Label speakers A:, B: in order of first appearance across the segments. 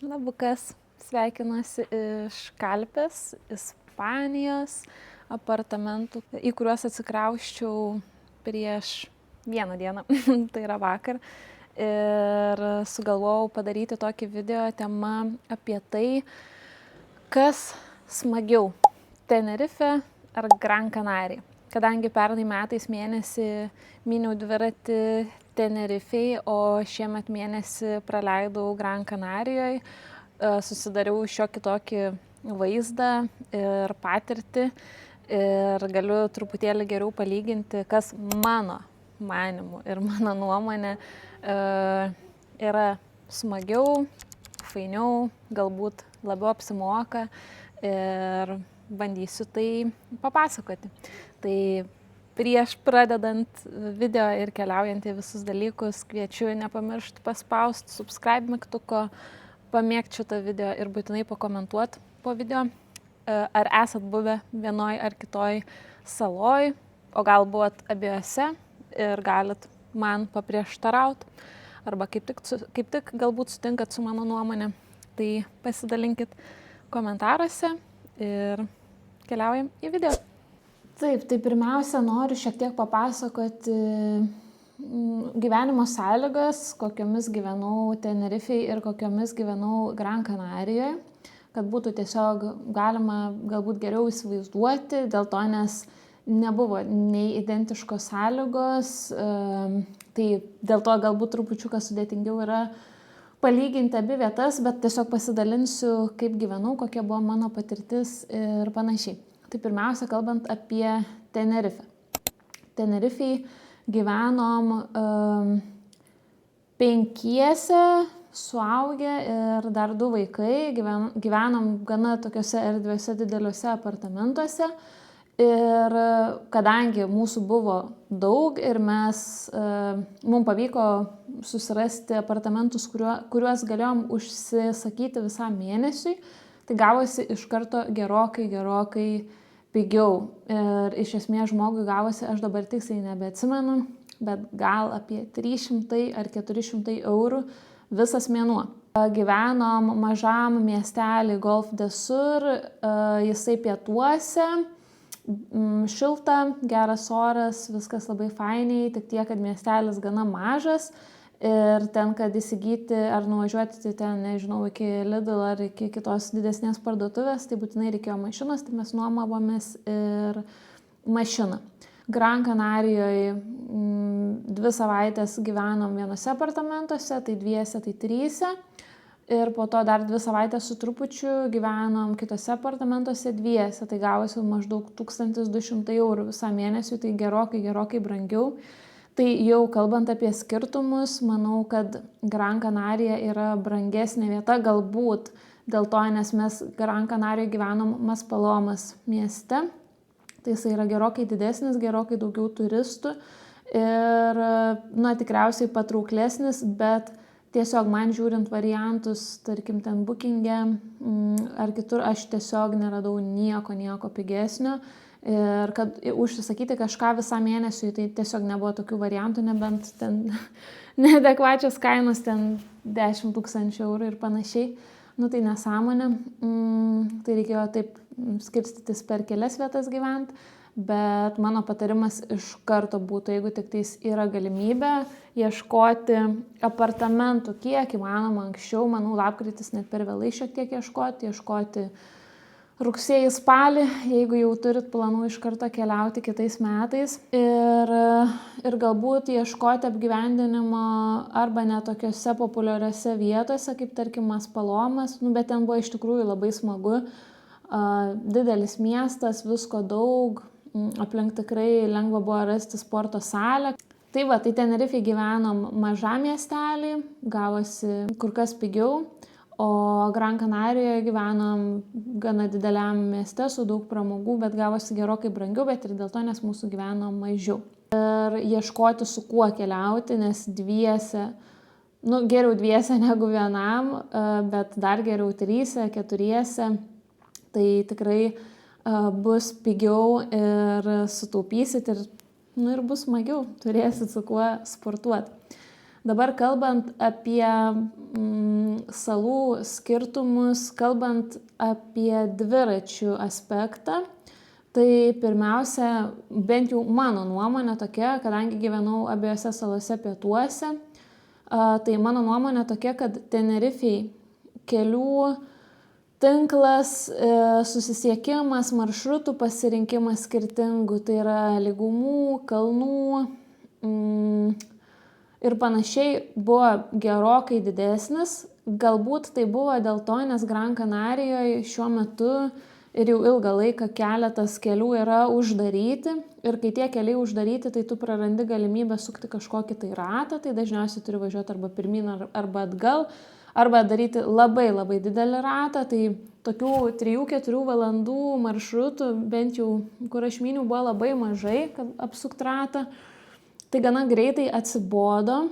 A: Labukas, sveikinuosi iš Kalpės, Ispanijos apartamentų, į kuriuos atsikrausčiau prieš vieną dieną, tai yra vakar. Ir sugalvojau padaryti tokį video tema apie tai, kas smagiau - Tenerife ar Gran Canaria. Kadangi pernai metais mėnesį myniau dviratį Tenerifei, o šiemet mėnesį praleidau Gran Canarijoje, susidariau šiokį tokį vaizdą ir patirtį ir galiu truputėlį geriau palyginti, kas mano manimu ir mano nuomonė yra smagiau, fainiau, galbūt labiau apsimoka ir bandysiu tai papasakoti. Tai prieš pradedant video ir keliaujant į visus dalykus, kviečiu nepamiršti paspausti subscribe mygtuko, pamėgti šitą video ir būtinai pakomentuoti po video, ar esat buvę vienoj ar kitoj saloj, o gal buvot abiejose ir galit man paprieštarauti, arba kaip tik galbūt sutinkat su mano nuomonė. Tai pasidalinkit komentaruose ir keliaujam į video. Taip, tai pirmiausia noriu šiek tiek papasakoti gyvenimo sąlygas, kokiomis gyvenau Tenerifei ir kokiomis gyvenau Gran Canarijoje, kad būtų tiesiog galima galbūt geriau įsivaizduoti, dėl to, nes nebuvo nei identiškos sąlygos, tai dėl to galbūt trupučiuką sudėtingiau yra palyginti abi vietas, bet tiesiog pasidalinsiu, kaip gyvenau, kokia buvo mano patirtis ir panašiai. Tai pirmiausia, kalbant apie Tenerife. Tenerifei gyvenom 5 suaugę ir dar 2 vaikai. Gyvenom gana tokiuose erdviuose dideliuose apartamentuose. Ir kadangi mūsų buvo daug ir mums pavyko susirasti apartamentus, kuriuos galėjom užsisakyti visam mėnesiui, tai gavosi iš karto gerokai pigiau. Ir iš esmės žmogui gavosi, aš dabar tiksliai nebeatsimenu, bet gal apie 300 ar 400 eurų visas mėnuo. Gyvenom mažam miestelį Golf de Sur, jisai pietuose. Šilta, geras oras, viskas labai fainiai, tik tiek, kad miestelis gana mažas ir ten, kad įsigyti ar nuvažiuoti ten, nežinau, iki Lidl ar iki kitos didesnės parduotuvės, tai būtinai reikėjo mašinos, tai mes nuomavomės ir mašiną. Gran Canarijoje 2 savaitės gyvenom vienose apartamentuose, tai 2, tai 3. Ir po to dar 2 savaitės su trupučiu gyvenom kitose apartamentuose 2, tai gavosi maždaug 1200 eurų visą mėnesį, tai gerokai brangiau. Tai jau kalbant apie skirtumus, manau, kad Gran Canarija yra brangesnė vieta, galbūt dėl to, nes mes Gran Canarijoje gyvenom Maspalomas mieste, tai jis yra gerokai didesnis, gerokai daugiau turistų ir, tikriausiai patrauklesnis, bet tiesiog man žiūrint variantus, tarkim, ten Booking'e ar kitur, aš tiesiog neradau nieko pigesnio. Ir kad užsisakyti kažką visą mėnesį, tai tiesiog nebuvo tokių variantų, nebent ten neadekvačios kainos, ten 10 000 eurų ir panašiai. Tai nesąmonė. Tai reikėjo taip skirstytis per kelias vietas gyventi. Bet mano patarimas iš karto būtų, jeigu tik tais yra galimybė, ieškoti apartamentų kiek įmanoma anksčiau. Manau, lapkritis net per vėlai šiek tiek ieškoti rugsėjį, spalį, jeigu jau turit planų iš karto keliauti kitais metais. Ir galbūt ieškoti apgyvendinimo arba ne tokiose populiariose vietose, kaip tarkim Maspalomas, bet ten buvo iš tikrųjų labai smagu. Didelis miestas, visko daug. Aplink tikrai lengva buvo rasti sporto salę. Tai Tenerifei gyvenom mažam miestelį, gavosi kur kas pigiau, o Gran Canarijoje gyvenom gana dideliam mieste su daug pramogų, bet gavosi gerokai brangiau, bet ir dėl to, nes mūsų gyveno mažiau. Ir ieškoti su kuo keliauti, nes 2, geriau 2 negu vienam, bet dar geriau 3, 4, tai tikrai bus pigiau ir sutaupysit ir bus smagiau, turėsit su kuo sportuoti. Dabar kalbant apie salų skirtumus, kalbant apie dviračių aspektą, tai pirmiausia, bent jau mano nuomonė tokia, kadangi gyvenau abiejose salose pietuose, tai mano nuomonė tokia, kad Tenerifei kelių tinklas, susisiekimas, maršrutų pasirinkimas skirtingų, tai yra lygumų, kalnų ir panašiai buvo gerokai didesnis. Galbūt tai buvo dėl to, nes Gran Canarijoje šiuo metu ir jau ilgą laiką keletas kelių yra uždaryti. Ir kai tie keliai uždaryti, tai tu prarandi galimybę sukti kažkokį tai ratą, tai dažniausiai turi važiuoti arba pirmyn arba atgal, arba daryti labai labai didelį ratą. Tai tokių 3-4 valandų maršrutų, bent jau kur aš myniau, buvo labai mažai, kad apsukt ratą. Tai gana greitai atsibodo.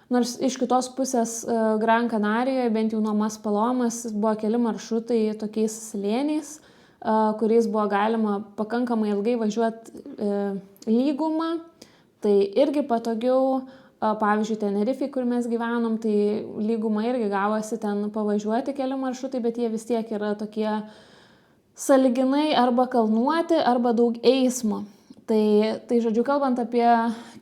A: Nors iš kitos pusės Gran Canarijoje, bent jau nuo Maspalomas, buvo keli maršrutai tokiais slėniais, kuriais buvo galima pakankamai ilgai važiuoti lygumą. Tai irgi patogiau. Pavyzdžiui, Tenerifei, kur mes gyvenom, tai lyguma irgi gavosi ten pavažiuoti keli maršrutai, bet jie vis tiek yra tokie sąlyginai arba kalnuoti, arba daug eismo. Tai žodžiu, kalbant apie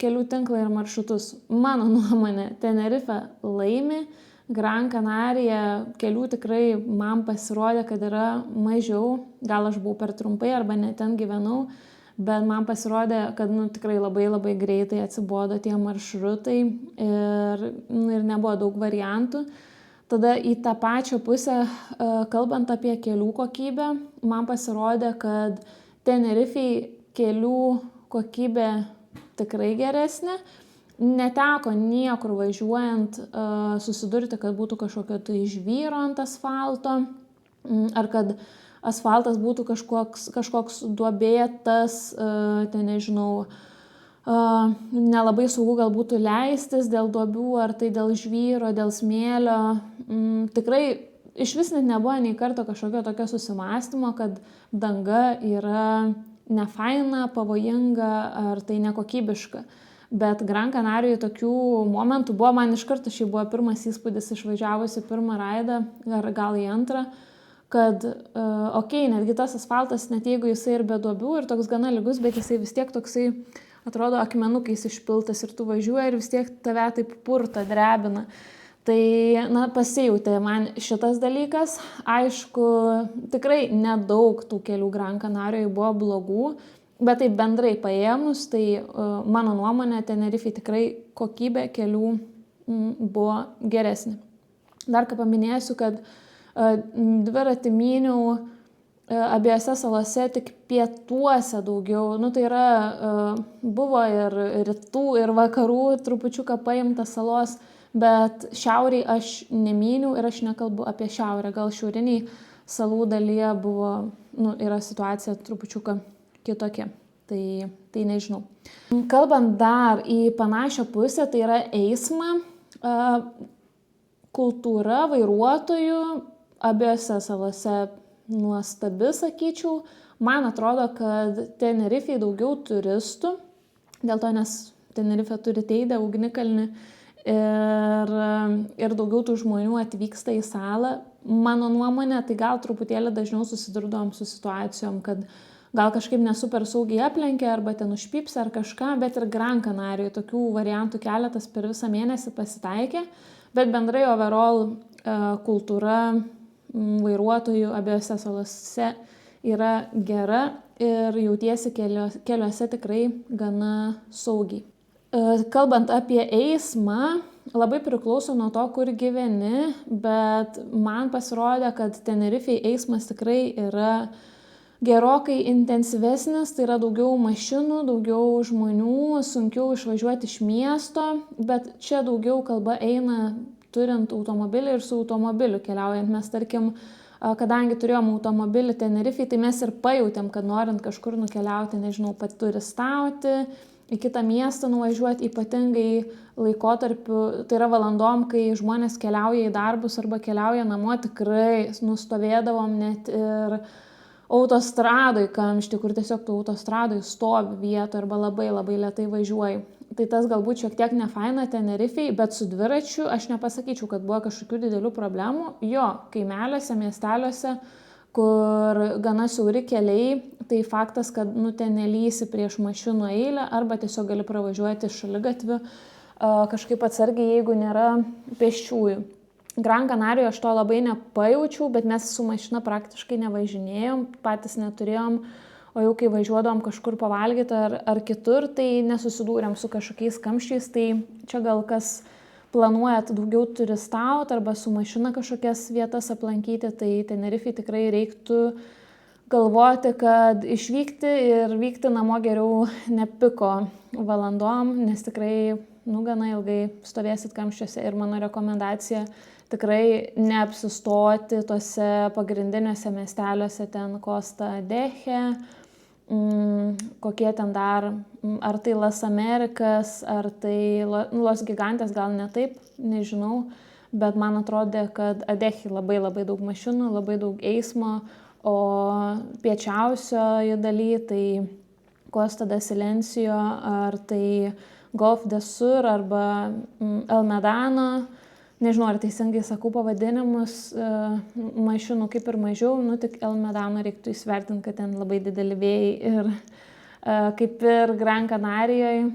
A: kelių tinklą ir maršrutus, mano nuomonė, Tenerife laimi, Gran Canarija kelių tikrai man pasirodė, kad yra mažiau, gal aš buvau per trumpai arba ne ten gyvenau, bet man pasirodė, kad tikrai labai labai greitai atsibodo tie maršrutai ir nebuvo daug variantų. Tada į tą pačią pusę, kalbant apie kelių kokybę, man pasirodė, kad Tenerifei kelių kokybė tikrai geresnė. Neteko niekur važiuojant susidurti, kad būtų kažkokio tai žvyro ant asfalto, ar kad asfaltas būtų kažkoks duobėtas, ten nežinau, nelabai saugu gal būtų leistis dėl duobių, ar tai dėl žvyro, dėl smėlio. Tikrai iš vis net nebuvo nei karto kažkokio tokio susimąstymo, kad danga yra nefaina, pavojinga ar tai nekokybiška. Bet Gran Canarijoje tokių momentų buvo, man iš karto šiai buvo pirmas įspūdis išvažiavusi pirmą raidą, ar gal į antrą, kad netgi tas asfaltas, net jeigu jisai ir be duobių ir toks gana lygus, bet jisai vis tiek toksai atrodo akmenukais išpiltas ir tu važiuoji ir vis tiek tave taip purta, drebina. Tai, pasijautė man šitas dalykas. Aišku, tikrai nedaug tų kelių Gran Canarijoje buvo blogų, bet tai bendrai paėmus, tai mano nuomonė, Tenerifei tikrai kokybė kelių buvo geresnė. Dar ką paminėsiu, kad dviratį myniau abiejose salose tik pietuose daugiau. Tai yra, buvo ir rytų, ir vakarų trupučiuką paimtas salos, bet šiauriai aš nemyniau ir aš nekalbu apie šiaurę. Gal šiauriniai salų dalyje buvo, yra situacija trupučiuką kitokia. Tai nežinau. Kalbant dar į panašią pusę, tai yra eismą, kultūra vairuotojų abiejose salose nuostabi, sakyčiau. Man atrodo, kad Tenerifei daugiau turistų, dėl to, nes Tenerife turi Teidę, ugnikalnį, ir daugiau tų žmonių atvyksta į salą. Mano nuomonė, tai gal truputėlį dažniau susidurdavom su situacijom, kad gal kažkaip nesuper saugiai aplenkia arba ten užpyps ar kažką, bet ir Gran Canarijoje tokių variantų keletas per visą mėnesį pasitaikė, bet bendrai overall kultūra vairuotojų abiejose salose yra gera ir jautiesi keliuose tikrai gana saugiai. Kalbant apie eismą, labai priklauso nuo to, kur gyveni, bet man pasirodė, kad Tenerifei eismas tikrai yra gerokai intensyvesnis, tai yra daugiau mašinų, daugiau žmonių, sunkiau išvažiuoti iš miesto, bet čia daugiau kalba eina turint automobilį ir su automobiliu keliaujant. Mes, tarkim, kadangi turėjom automobilį Tenerifei, tai mes ir pajautėm, kad norint kažkur nukeliauti, nežinau, paturistauti, į kitą miestą nuvažiuoti, ypatingai laikotarpiu, tai yra valandom, kai žmonės keliauja į darbus arba keliauja namo, tikrai nustovėdavom net ir autostradoj kamštį, kur tiesiog tu autostradoj stovi vietoje arba labai labai lėtai važiuoji. Tai tas galbūt šiek tiek nefaina Tenerifei, bet su dviračiu aš nepasakyčiau, kad buvo kažkokių didelių problemų. Jo, kaimeliuose, miesteliuose, kur gana siauri keliai, tai faktas, kad ten nelysi prieš mašinų eilę arba tiesiog gali pravažiuoti šaligatviu kažkaip atsargiai, jeigu nėra pėsčiųjų. Gran Canarijoje aš to labai nepajaučiau, bet mes su mašina praktiškai nevažinėjom, patys neturėjom. O jau kai važiuodom kažkur pavalgyti ar kitur, tai nesusidūrėm su kažkokiais kamščiais, tai čia gal kas planuojat daugiau turistauti arba su mašina kažkokias vietas aplankyti, tai Tenerifei tikrai reiktų galvoti, kad išvykti ir vykti namo geriau ne piko valandom, nes tikrai gana ilgai stovėsit kamščiuose ir mano rekomendacija tikrai neapsistoti tose pagrindiniuose miesteliuose, ten Costa Deche, kokie ten dar, ar tai Las Amerikas, ar tai Los Gigantes, gal ne taip, nežinau, bet man atrodė, kad Adechi labai daug mašinų, labai daug eismo, o piečiausioje daly tai Costa de Silencio, ar tai Golf de Sur, arba El Medano. Nežinau, ar teisingai sakau pavadinimus, mašinų kaip ir mažiau, tik El Medano reiktų įsvertinti, kad ten labai dideli vėjai ir kaip ir Gran Canarijoje.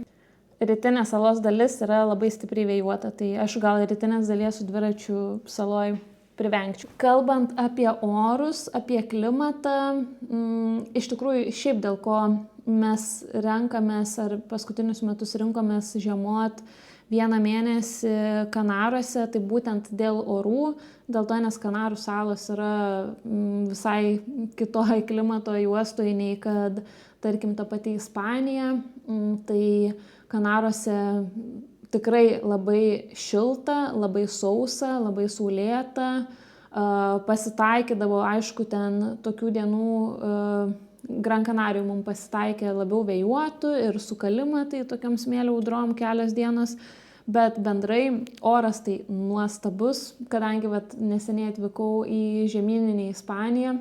A: Rytinė salos dalis yra labai stipriai vėjuota, tai aš gal rytinės dalies su dviračiu saloj privengčiau. Kalbant apie orus, apie klimatą, iš tikrųjų šiaip dėl ko mes renkamės ar paskutinius metus rinkomės žiemot vieną mėnesį Kanaruose, tai būtent dėl orų, dėl to, nes Kanarų salos yra visai kitoj klimato juostoje nei kad, tarkim, ta pati Ispanija. Tai Kanaruose tikrai labai šilta, labai sausa, labai saulėta. Pasitaikydavo, aišku, ten tokių dienų Gran Canarijoj mums pasitaikė labiau vėjuotų ir sukalimą, tai tokiam smėlio audrom kelios dienos. Bet bendrai oras tai nuostabus, kadangi neseniai atvykau į žemyninį Ispaniją,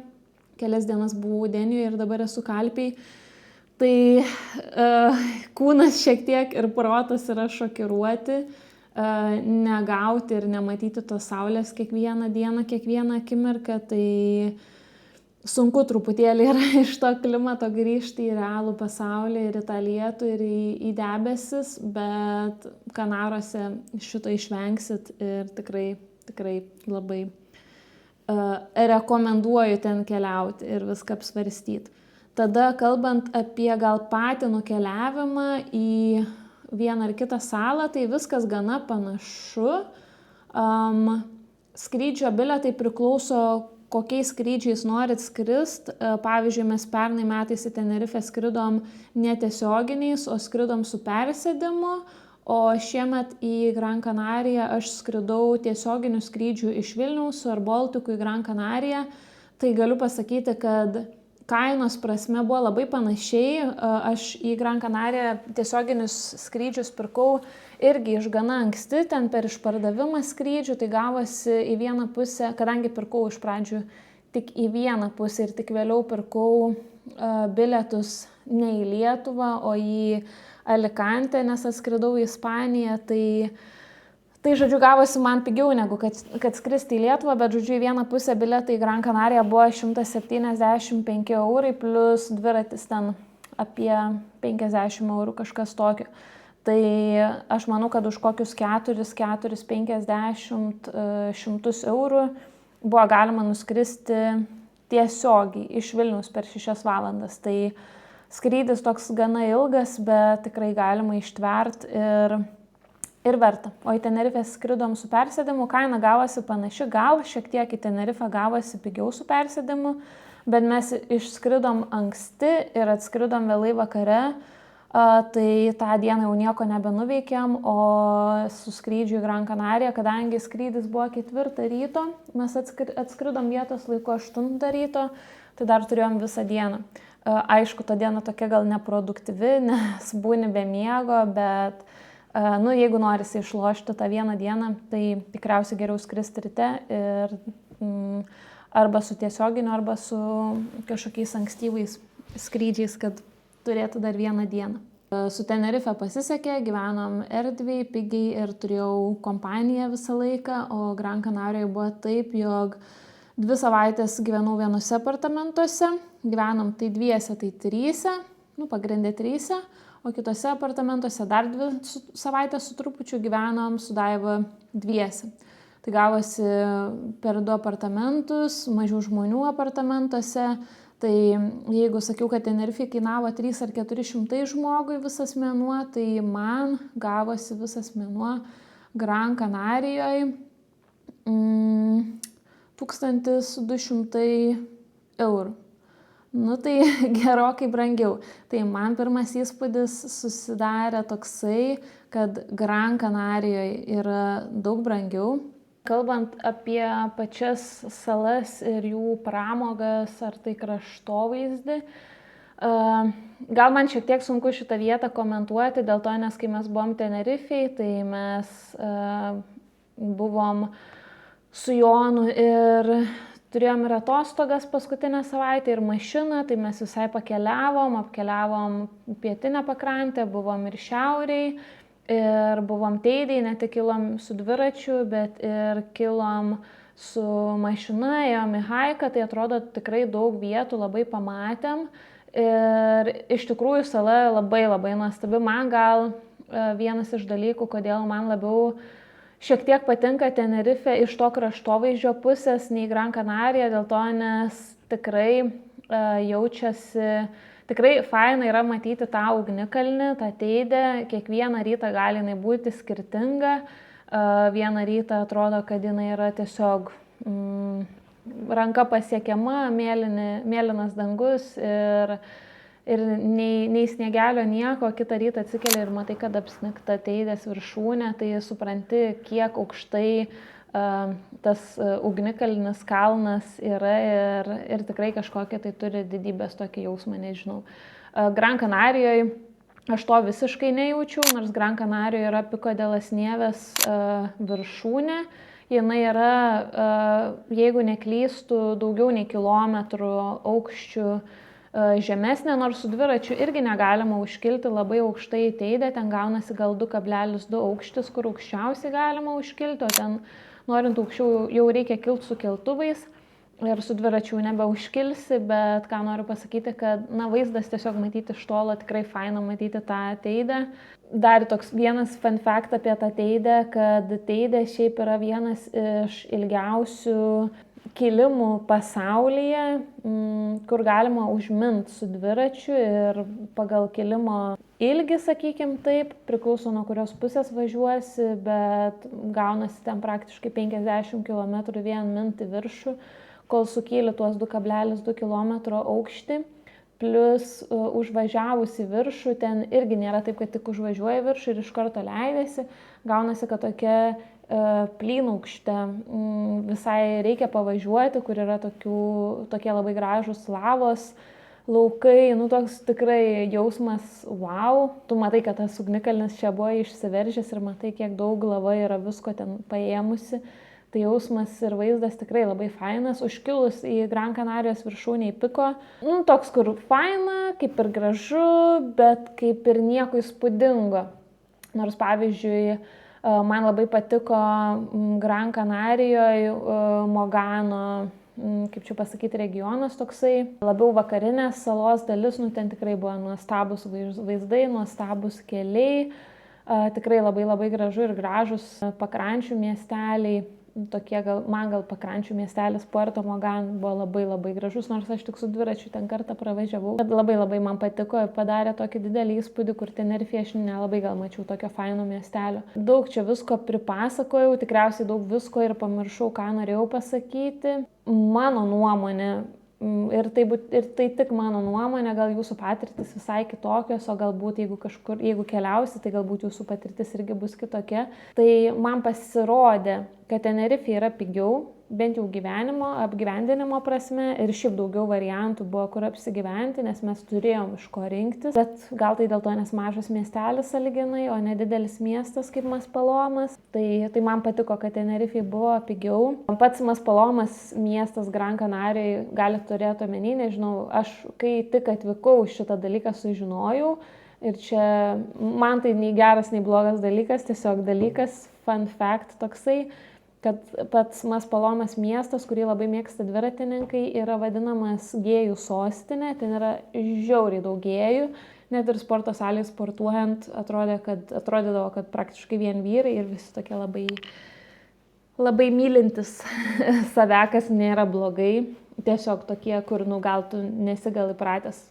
A: kelias dienas buvau Denijoje ir dabar esu Kalpiai, tai kūnas šiek tiek ir protas yra šokiruoti, negauti ir nematyti tos saulės kiekvieną dieną, kiekvieną akimirką, tai sunku truputėlį yra iš to klimato grįžti į realų pasaulį ir į tą lietų ir į debesis, bet Kanaruose šito išvengsit ir tikrai labai rekomenduoju ten keliauti ir viską apsvarstyti. Tada kalbant apie gal patį nukeliavimą į vieną ar kitą salą, tai viskas gana panašu. Skrydžio bilietai priklauso kokiais skrydžiais norit skrist. Pavyzdžiui, mes pernai metais į Tenerifę skridom netiesioginiais, o skridom su persėdimu, o šiemet į Gran Canariją aš skridau tiesioginių skrydžių iš Vilniaus su Air Balticu į Gran Canariją. Tai galiu pasakyti, kad kainos prasme buvo labai panašiai. Aš į Gran Canariją tiesioginius skrydžius pirkau irgi iš gana anksti, ten per išpardavimą skrydžių, tai gavosi į vieną pusę, kadangi pirkau iš pradžių tik į vieną pusę ir tik vėliau pirkau bilietus ne į Lietuvą, o į Alicantę, nes atskridau į Ispaniją, tai žodžiu, gavosi man pigiau negu kad skristi į Lietuvą, bet žodžiu, į vieną pusę bilietai į Gran Canariją buvo 175 eurai, plus dviratis ten apie 50 eurų, kažkas tokio. Tai aš manau, kad už kokius 4-50 100 eurų buvo galima nuskristi tiesiogiai iš Vilniaus per 6 valandas. Tai skrydis toks gana ilgas, bet tikrai galima ištvert ir verta. O į Tenerifę skridom su persėdimu, kaina gavosi panaši, gal šiek tiek į Tenerifę gavosi pigiau su persėdimu, bet mes išskridom anksti ir atskridom vėlai vakare. Tai tą dieną jau nieko nebenuveikėm, o su skrydžiu į Gran Canariją, kadangi skrydis buvo 4 ryto, mes atskridom vietos laiku 8 ryto, tai dar turėjom visą dieną. Aišku, ta diena tokia gal neproduktyvi, nes būni be miego, bet jeigu norisi išlošti tą vieną dieną, tai tikriausiai geriau skristi ryte ir arba su tiesioginiu, arba su kažkokiais ankstyvais skrydžiais, kad turėtų dar vieną dieną. Su Tenerife pasisekė, gyvenom erdviai, pigiai ir turėjau kompaniją visą laiką, o Gran Canarijoje buvo taip, jog 2 savaitės gyvenau vienose apartamentuose, gyvenom tai 2, tai 3, pagrindė 3, o kitose apartamentuose dar 2 savaitės su trupučiu gyvenom su Daiva 2. Tai gavosi per 2 apartamentus, mažiau žmonių apartamentuose. Tai jeigu sakiau, kad Tenerife kainavo 300 ar 400 žmogui visas mėnuo, tai man gavosi visas mėnuo Gran Canarijoje 1200 eurų. Tai gerokai brangiau. Tai man pirmas įspūdis susidarė toksai, kad Gran Canarijoje yra daug brangiau. Kalbant apie pačias salas ir jų pramogas ar tai kraštovaizdį, gal man šiek tiek sunku šitą vietą komentuoti, dėl to, nes kai mes buvom Tenerifei, tai mes buvom su Jonu ir turėjom ir atostogas paskutinę savaitę ir mašiną, tai mes visai apkeliavom pietinę pakrantę, buvom ir šiauriai. Ir buvom Teidėj, ne tik kilom su dviračiu, bet ir kilom su mašina, ėjom į haiką, tai atrodo tikrai daug vietų labai pamatėm. Ir iš tikrųjų sala labai nuostabi. Man gal vienas iš dalykų, kodėl man labiau šiek tiek patinka Tenerife iš to kraštovaizdžio pusės nei Gran Canarija, dėl to, nes tikrai jaučiasi... Tikrai faina yra matyti tą ugnikalnį, tą Teidę, kiekvieną rytą gali jinai būti skirtinga, vieną rytą atrodo, kad jinai yra tiesiog ranka pasiekiama, mėlynas dangus ir nei sniegelio nieko, kitą rytą atsikeli ir matai, kad apsnigta Teidės viršūnė, tai supranti, kiek aukštai tas ugnikalnis kalnas yra ir tikrai kažkokia tai turi didybės tokį jausmą, nežinau. Gran Canarijoje aš to visiškai nejaučiau, nors Gran Canarijoje yra Pico de las Nieves viršūnė. Jinai yra, jeigu neklystu, daugiau nei kilometrų aukščių žemesnė, nors su dviračiu irgi negalima užkilti labai aukštai į Teidę, ten gaunasi gal 2,2 aukštis, kur aukščiausiai galima užkilti, o ten norint aukščiau jau reikia kilti su keltuvais ir su dviračiu nebeužkilsi, bet ką noriu pasakyti, kad vaizdas tiesiog matyti iš tolo, tikrai faina matyti tą Teidę. Dar toks vienas fun fact apie tą Teidę, kad Teidė šiaip yra vienas iš ilgiausių kilimų pasaulyje, kur galima užminti su dviračiu ir pagal kilimo ilgį, sakykim taip, priklauso nuo kurios pusės važiuosi, bet gaunasi ten praktiškai 50 km vien minti viršų, kol sukyli tuos 2,2 km aukštį, plus užvažiavus į viršų, ten irgi nėra taip, kad tik užvažiuoji viršų ir iš karto leidėsi, gaunasi, kad tokia plynaukštė visai reikia pavažiuoti, kur yra tokie labai gražūs lavos laukai, toks tikrai jausmas, wow, tu matai, kad tas ugnikalnis čia buvo išsiveržęs ir matai, kiek daug lava yra visko ten paėmusi, tai jausmas ir vaizdas tikrai labai fainas, užkilus į Gran Canarijos viršūnę į Pico, toks, kur faina, kaip ir gražu, bet kaip ir nieko įspūdingo, nors pavyzdžiui, man labai patiko Gran Canarijoje Mogano, kaip čia pasakyti, regionas toksai, labiau vakarinės salos dalis, ten tikrai buvo nuostabus vaizdai, nuostabus keliai, tikrai labai gražu ir gražus pakrančių miesteliai. Man gal pakrančių miestelis Puerto Mogan buvo labai gražus, nors aš tik su dviračiu ten kartą pravažiavau. Bet labai man patiko ir padarė tokį didelį įspūdį, kur Tenerife aš nelabai gal mačiau tokio faino miestelio. Daug čia visko pripasakojau, tikriausiai daug visko ir pamiršau, ką norėjau pasakyti. Mano nuomonė, ir tai tik mano nuomonė, gal jūsų patirtis visai kitokios, o galbūt jeigu keliausi, tai galbūt jūsų patirtis irgi bus kitokia. Tai man pasirodė, kad Tenerife yra pigiau, bent jau apgyvendinimo prasme, ir šiaip daugiau variantų buvo, kur apsigyventi, nes mes turėjom iš ko rinktis, bet gal tai dėl to, nes mažas miestelis sąlyginai, o nedidelis miestas kaip Maspalomas, tai man patiko, kad Tenerife buvo pigiau. Pats Maspalomas miestas Gran Canarijoje gali turėti omeny, nežinau, aš kai tik atvykau šitą dalyką sužinojau, Ir čia man tai nei geras, nei blogas dalykas, tiesiog dalykas, fun fact toksai, kad pats Maspalomas miestas, kurį labai mėgsta dviratininkai, yra vadinamas gėjų sostinė, ten yra žiauriai daug gėjų, net ir sporto salėje sportuojant atrodydavo, kad praktiškai vien vyrai ir visi tokie labai mylintis save, kas nėra blogai, tiesiog tokie, kur gal tu nesi gal įpratęs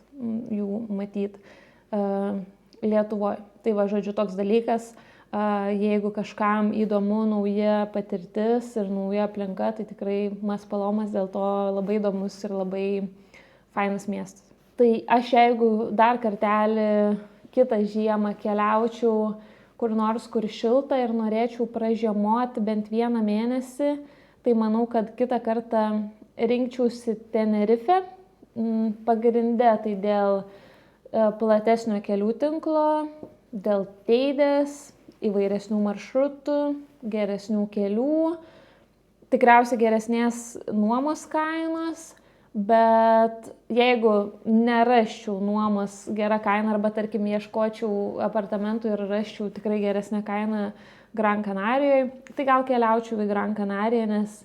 A: jų matyti Lietuvoje. Tai va, žodžiu, toks dalykas, jeigu kažkam įdomu nauja patirtis ir nauja aplinka, tai tikrai Maspalomas dėl to labai įdomus ir labai fainas miestas. Tai aš jeigu dar kartelį kitą žiemą keliaučiau kur nors, kur šilta ir norėčiau pražiemoti bent 1 mėnesį, tai manau, kad kitą kartą rinkčiausi Tenerife. Pagrinde tai dėl platesnio kelių tinklo, dėl Teidės, įvairesnių maršrutų, geresnių kelių, tikriausiai geresnės nuomos kainos, bet jeigu nerasčiau nuomos gerą kainą arba tarkim ieškočiau apartamentų ir rasčiau tikrai geresnę kainą Gran Canarijoje, tai gal keliaučiau į Gran Canariją, nes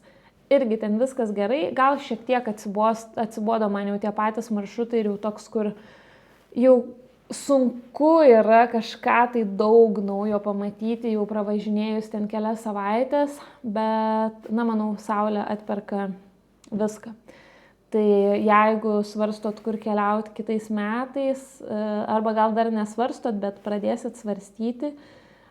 A: irgi ten viskas gerai, gal šiek tiek atsibodo man jau tie patys maršrutai ir jau toks, kur jau sunku yra kažką tai daug naujo pamatyti, jau pravažinėjus ten kelias savaitės, bet, manau, Saulė atperka viską. Tai jeigu svarstot, kur keliauti kitais metais, arba gal dar nesvarstot, bet pradėsit svarstyti,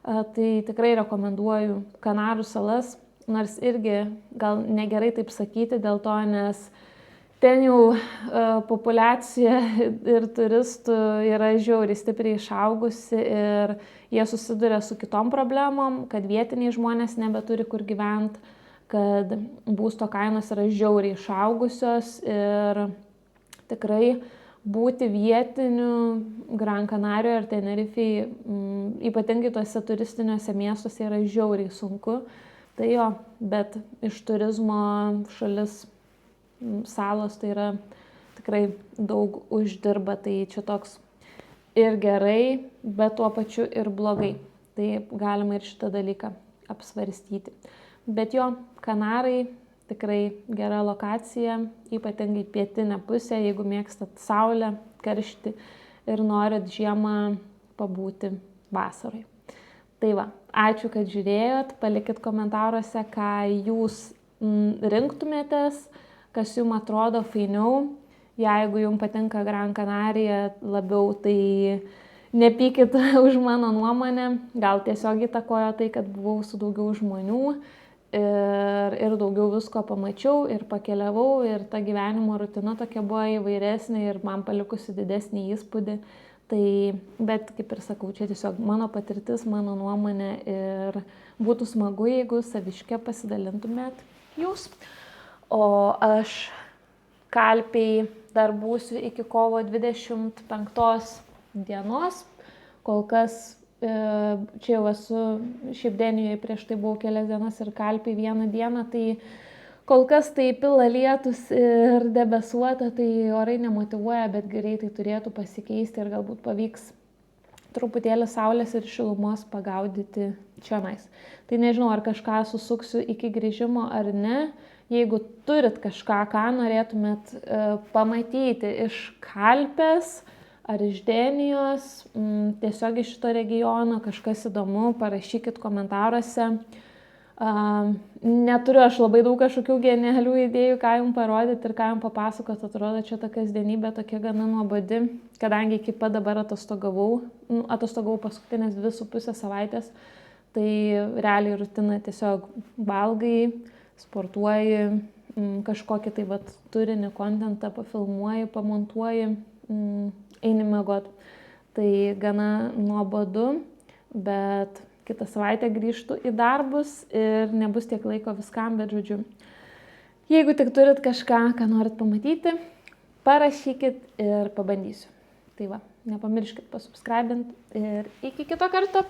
A: tai tikrai rekomenduoju Kanarų salas, nors irgi gal negerai taip sakyti dėl to, nes ten jau populiacija ir turistų yra žiauriai stipriai išaugusi ir jie susiduria su kitom problemom, kad vietiniai žmonės nebeturi kur gyventi, kad būsto kainos yra žiauriai išaugusios ir tikrai būti vietiniu Gran Canarijoje ir Tenerifėje, ypatingai tuose turistiniuose miestuose, yra žiauriai sunku. Tai jo, bet iš turizmo šalis salos tai yra tikrai daug uždirba, tai čia toks ir gerai, bet tuo pačiu ir blogai. Tai galima ir šitą dalyką apsvarstyti. Bet jo, Kanarai tikrai gera lokacija, ypatingai pietinė pusė, jeigu mėgstat saulę, karštį ir norit žiemą pabūti vasarai. Tai va, ačiū, kad žiūrėjot, palikit komentaruose, ką jūs rinktumėtės, kas jums atrodo fainiau. Jeigu jums patinka Gran Canarija labiau, tai nepykit už mano nuomonę. Gal tiesiog įtakojo tai, kad buvau su daugiau žmonių ir daugiau visko pamačiau ir pakeliavau ir ta gyvenimo rutina tokia buvo įvairesnė ir man palikusi didesnį įspūdį. Tai, bet kaip ir sakau, čia tiesiog mano patirtis, mano nuomonė ir būtų smagu, jeigu saviškę pasidalintumėt jūs. O aš Kalpiai dar būsiu iki kovo 25 dienos. Kol kas čia jau esu šiaip Denijoje, prieš tai buvau kelias dienas ir Kalpiai 1 dieną, tai kol kas tai pila lietus ir debesuota, tai orai nemotyvuoja, bet greitai turėtų pasikeisti ir galbūt pavyks truputėlį saulės ir šilumos pagaudyti čionais. Tai nežinau, ar kažką susuksiu iki grįžimo ar ne. Jeigu turit kažką, ką norėtumėt pamatyti iš Kalpės ar iš Denijos, tiesiog iš šito regiono, kažkas įdomu, parašykit komentaruose. Neturiu aš labai daug kažkokių genialių idėjų, ką jums parodyti ir ką jums papasakoti. Atrodo, čia ta kasdienybė tokia gana nuobodi, kadangi iki pat dabar atostogavau paskutinės 2,5 savaitės, tai realiai rutina tiesiog valgai, sportuoji, kažkokį tai turinį, kontentą pafilmuoji, pamontuoji, eini miegot. Tai gana nuobodu, bet kitą savaitę grįžtu į darbus ir nebus tiek laiko viskam, bet žodžiu, jeigu tik turit kažką, ką norit pamatyti, parašykit ir pabandysiu. Tai va, nepamirškit pasubscribint ir iki kito karto.